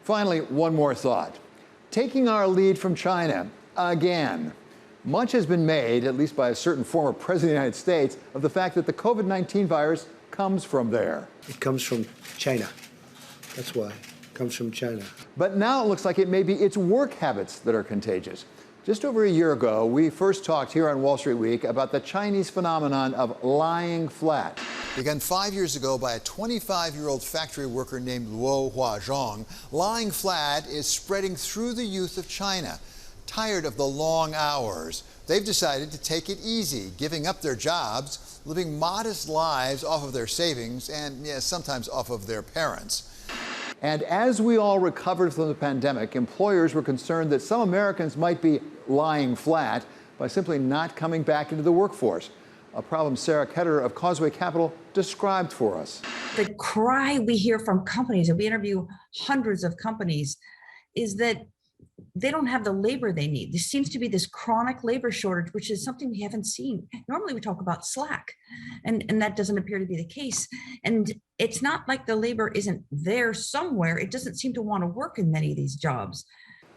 Finally, one more thought. Taking our lead from China again. Much has been made, at least by a certain former president of the United States, of the fact that the COVID-19 virus comes from there. It comes from China. That's why. It comes from China. But now it looks like it may be its work habits that are contagious. Just over a year ago, we first talked here on Wall Street Week about the Chinese phenomenon of lying flat. Begun 5 years ago by a 25-year-old factory worker named Luo Huazhong, lying flat is spreading through the youth of China. Tired of the long hours, they've decided to take it easy, giving up their jobs, living modest lives off of their savings and, yes, sometimes off of their parents. And as we all recovered from the pandemic, employers were concerned that some Americans might be lying flat by simply not coming back into the workforce. A problem Sarah Ketterer of Causeway Capital described for us. The cry we hear from companies, and we interview hundreds of companies, is that they don't have the labor they need. There seems to be this chronic labor shortage, which is something we haven't seen. Normally we talk about slack, and that doesn't appear to be the case. And it's not like the labor isn't there somewhere. It doesn't seem to want to work in many of these jobs.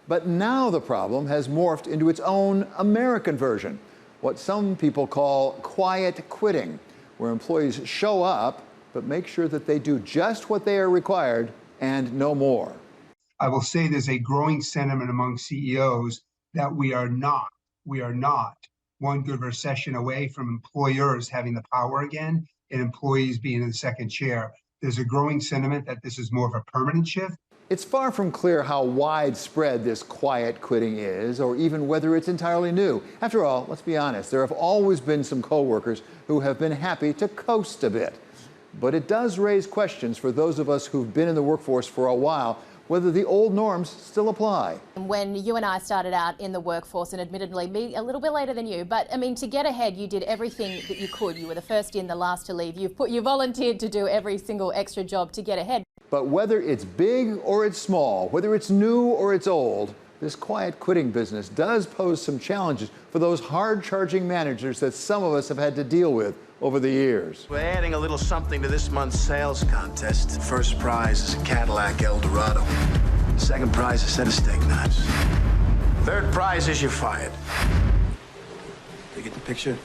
But now the problem has morphed into its own American version, what some people call quiet quitting, where employees show up but make sure that they do just what they are required and no more. I will say there's a growing sentiment among CEOs that we are not one good recession away from employers having the power again and employees being in the second chair. There's a growing sentiment that this is more of a permanent shift. It's far from clear how widespread this quiet quitting is, or even whether it's entirely new. After all, let's be honest, there have always been some coworkers who have been happy to coast a bit. But it does raise questions for those of us who've been in the workforce for a while, whether the old norms still apply. When you and I started out in the workforce, and admittedly me a little bit later than you, but I mean, to get ahead, you did everything that you could. You were the first in, the last to leave. You volunteered to do every single extra job to get ahead. But whether it's big or it's small, whether it's new or it's old, this quiet quitting business does pose some challenges for those hard-charging managers that some of us have had to deal with over the years. We're adding a little something to this month's sales contest. First prize is a Cadillac Eldorado. Second prize is a set of steak knives. Third prize is you're fired. You get the picture?